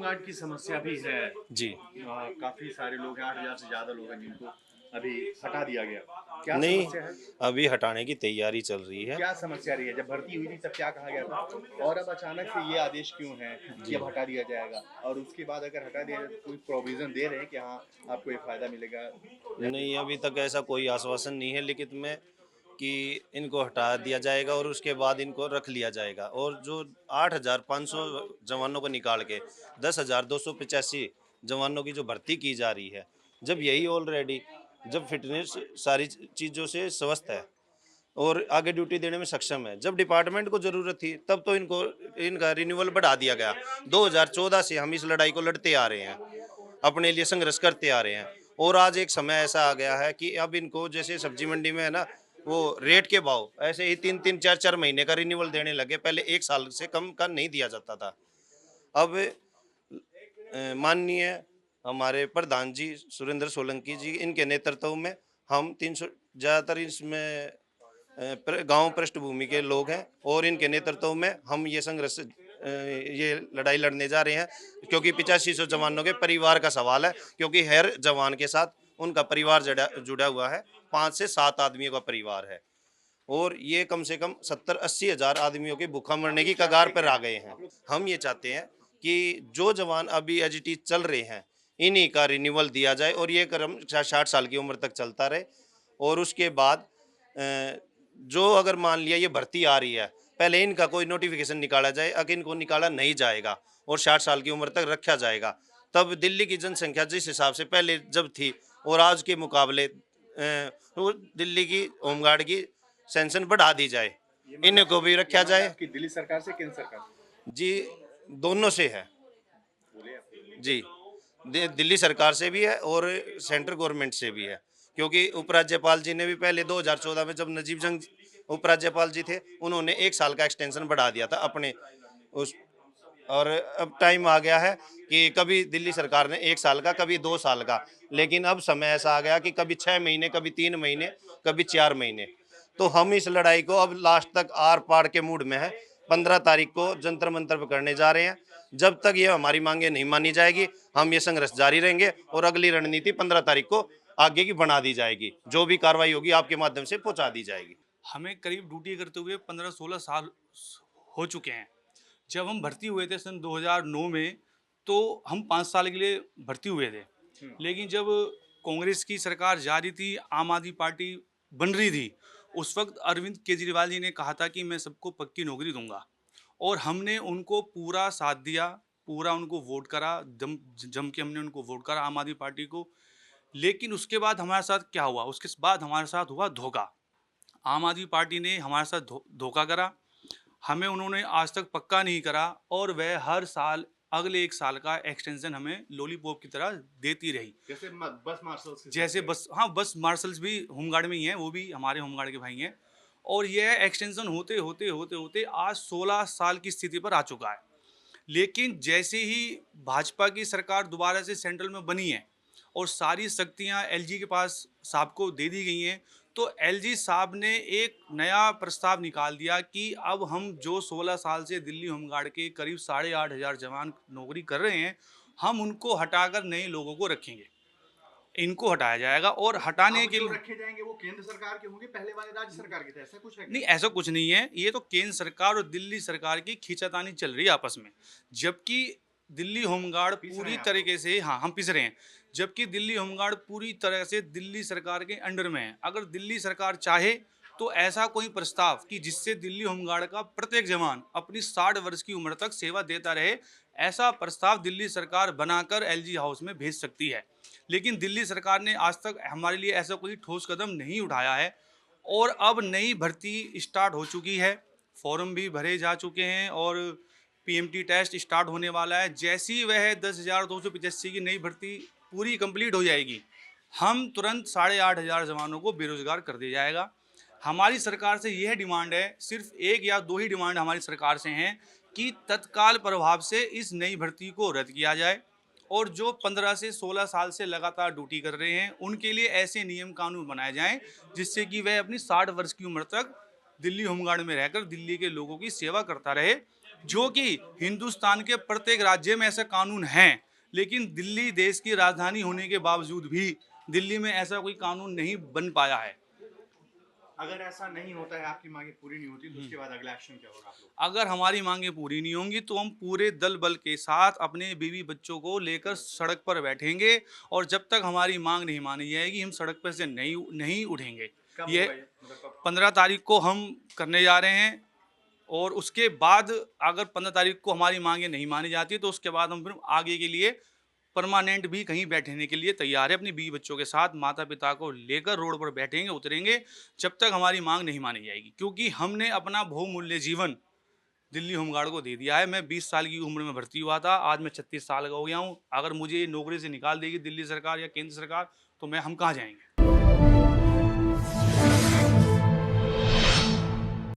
Home guard की समस्या भी है। जी। काफी सारे लोग हैं, 8,000 से ज्यादा लोग हैं जिनको अभी हटा दिया गया। क्या नहीं, समस्या है? अभी हटाने की तैयारी चल रही है। क्या समस्या रही है? जब भर्ती हुई थी तब क्या कहा गया था? और अब अचानक से ये आदेश क्यों है कि जी। अब हटा दिया जाएगा? और उसके बाद अगर हटा दिया जाए तो कोई प्रोविज़न दे रहे हैं कि हाँ, आपको ये फ़ायदा मिलेगा या फिर नहीं, अभी तक ऐसा कोई आश्वासन नहीं है लिखित में कि इनको हटा दिया जाएगा और उसके बाद इनको रख लिया जाएगा। और जो 8,500 जवानों को निकाल के 10,285 जवानों की जो भर्ती की जा रही है, जब यही ऑलरेडी जब फिटनेस सारी चीज़ों से स्वस्थ है और आगे ड्यूटी देने में सक्षम है, जब डिपार्टमेंट को ज़रूरत थी तब तो इनको इनका रिन्यूअल बढ़ा दिया गया। 2014 से हम इस लड़ाई को लड़ते आ रहे हैं, अपने लिए संघर्ष करते आ रहे हैं और आज एक समय ऐसा आ गया है कि अब इनको जैसे सब्जी मंडी में है ना, वो रेट के भाव ऐसे ही 3-3 4-4 महीने का रिन्यूअल देने लगे। पहले 1 साल से कम का नहीं दिया जाता था। अब माननीय हमारे प्रधान जी सुरेंद्र सोलंकी जी इनके नेतृत्व में हम 300 ज़्यादातर इसमें गांव पृष्ठभूमि के लोग हैं और इनके नेतृत्व में हम ये संघर्ष ये लड़ाई लड़ने जा रहे हैं, क्योंकि 8500 जवानों के परिवार का सवाल है, क्योंकि हर जवान के साथ उनका परिवार जुड़ा जुड़ा हुआ है। 5 से 7 आदमियों का परिवार है और ये कम से कम 70-80 हज़ार आदमियों के भूखा मरने की कगार पर आ गए हैं। हम ये चाहते हैं कि जो जवान अभी एज इट इज चल रहे हैं, इन्हीं का रिन्यूअल दिया जाए और ये क्रम 60 साल की उम्र तक चलता रहे। और उसके बाद जो अगर मान लिया ये भर्ती आ रही है, पहले इनका कोई नोटिफिकेशन निकाला जाए। अगर इनको निकाला नहीं जाएगा और 60 साल की उम्र तक रखा जाएगा, तब दिल्ली की जनसंख्या जिस हिसाब से पहले जब थी और आज के मुकाबले वो दिल्ली की होमगार्ड की सेंशन बढ़ा दी जाए, ये इनको भी रखा मांग जाए। आपकी दिल्ली सरकार से, केंद्र सरकार से? जी, दोनों से है। बोले आप। जी, दिल्ली सरकार से भी है और सेंट्रल गवर्नमेंट से भी है, क्योंकि उपराज्यपाल जी ने भी पहले 2014 में जब नजीब जंग उपराज्यपाल जी थे, उन्होंने 1 साल का एक्सटेंशन बढ़ा दिया था अपने उस। और अब टाइम आ गया है कि कभी दिल्ली सरकार ने 1 साल का, कभी 2 साल का, लेकिन अब समय ऐसा आ गया कि कभी 6 महीने, कभी 3 महीने, कभी 4 महीने। तो हम इस लड़ाई को अब लास्ट तक आर-पार के मूड में हैं। 15 तारीख को जंतर मंतर पे करने जा रहे हैं। जब तक ये हमारी मांगें नहीं मानी जाएगी, हम ये संघर्ष जारी रहेंगे और अगली रणनीति 15 तारीख को आगे की बना दी जाएगी। जो भी कार्रवाई होगी आपके माध्यम से पहुंचा दी जाएगी। हमें करीब ड्यूटी करते हुए 15-16 साल हो चुके हैं। जब हम भर्ती हुए थे सन 2009 में, तो हम 5 साल के लिए भर्ती हुए थे। लेकिन जब कांग्रेस की सरकार जा रही थी, आम आदमी पार्टी बन रही थी, उस वक्त अरविंद केजरीवाल जी ने कहा था कि मैं सबको पक्की नौकरी दूंगा और हमने उनको पूरा साथ दिया, पूरा उनको वोट करा, जम जम के हमने उनको वोट करा आम आदमी पार्टी को। लेकिन उसके बाद हमारे साथ क्या हुआ? उसके बाद हमारे साथ हुआ धोखा। आम आदमी पार्टी ने हमारे साथ धोखा करा, हमें उन्होंने आज तक पक्का नहीं करा और वह हर साल अगले 1 साल का एक्सटेंशन हमें लॉलीपॉप की तरह देती रही। जैसे बस मार्शल्स के जैसे साथ बस, हाँ, बस मार्शल्स भी होमगार्ड में ही हैं, वो भी हमारे होमगार्ड के भाई हैं। और यह एक्सटेंशन होते होते होते होते आज 16 साल की स्थिति पर आ चुका है। लेकिन जैसे ही भाजपा की सरकार दोबारा से सेंट्रल में बनी है और सारी शक्तियां एलजी के पास साहब को दे दी गई हैं, तो एलजी साहब ने एक नया प्रस्ताव निकाल दिया कि अब हम जो 16 साल से दिल्ली होमगार्ड के करीब 8,500 जवान नौकरी कर रहे हैं, हम उनको हटाकर नए लोगों को रखेंगे। इनको हटाया जाएगा और हटाने अब के जो लिए रखे जाएंगे वो केंद्र सरकार के होंगे, पहले वाले राज्य सरकार के थे, ऐसा कुछ है नहीं, क्या? ऐसा कुछ नहीं है। ये तो केंद्र सरकार और दिल्ली सरकार की खींचातानी चल रही है आपस में। जबकि दिल्ली होमगार्ड पिस रहे पूरी हैं आप तरीके से, हाँ, हम पिस रहे हैं। जबकि दिल्ली होमगार्ड पूरी तरह से दिल्ली सरकार के अंडर में है। अगर दिल्ली सरकार चाहे तो ऐसा कोई प्रस्ताव कि जिससे दिल्ली होमगार्ड का प्रत्येक जवान अपनी 60 वर्ष की उम्र तक सेवा देता रहे, ऐसा प्रस्ताव दिल्ली सरकार बनाकर एलजी हाउस में भेज सकती है। लेकिन दिल्ली सरकार ने आज तक हमारे लिए ऐसा कोई ठोस कदम नहीं उठाया है। और अब नई भर्ती स्टार्ट हो चुकी है, फॉर्म भी भरे जा चुके हैं और पीएमटी टेस्ट स्टार्ट होने वाला है। जैसी ही वह 10,285 की नई भर्ती पूरी कंप्लीट हो जाएगी, हम तुरंत 8,500 जवानों को बेरोजगार कर दिया जाएगा। हमारी सरकार से यह डिमांड है, सिर्फ 1 या 2 ही डिमांड हमारी सरकार से हैं कि तत्काल प्रभाव से इस नई भर्ती को रद्द किया जाए और जो 15 से 16 साल से लगातार ड्यूटी कर रहे हैं, उनके लिए ऐसे नियम कानून बनाए जाएं जिससे कि वह अपनी 60 वर्ष की उम्र तक दिल्ली होमगार्ड में रहकर दिल्ली के लोगों की सेवा करता रहे जो कि हिंदुस्तान के प्रत्येक राज्य में ऐसे कानून हैं, लेकिन दिल्ली देश की राजधानी होने के बावजूद भी दिल्ली में ऐसा कोई कानून नहीं बन पाया है। अगर ऐसा नहीं होता है, आपकी मांगे पूरी नहीं होती, तो उसके बाद अगला एक्शन क्या होगा आप लोग? अगर हमारी मांगे पूरी नहीं होंगी तो हम पूरे दल बल के साथ अपने बीवी बच्चों को लेकर सड़क पर बैठेंगे, और जब तक हमारी मांग नहीं मानी जाएगी हम सड़क पर से नहीं नहीं उठेंगे। कब ये होगा ये? मतलब कब? 15 तारीख को हम करने जा रहे हैं, और उसके बाद अगर 15 तारीख को हमारी मांगे नहीं मानी जाती तो उसके बाद हम फिर आगे के लिए परमानेंट भी कहीं बैठने के लिए तैयार है। अपनी बीवी बच्चों के साथ माता पिता को लेकर रोड पर बैठेंगे, उतरेंगे, जब तक हमारी मांग नहीं मानी जाएगी, क्योंकि हमने अपना बहुमूल्य जीवन दिल्ली होमगार्ड को दे दिया है। मैं 20 साल की उम्र में भर्ती हुआ था, आज मैं 36 साल का हो गया हूँ। अगर मुझे नौकरी से निकाल देगी दिल्ली सरकार या केंद्र सरकार तो हम कहाँ जाएंगे।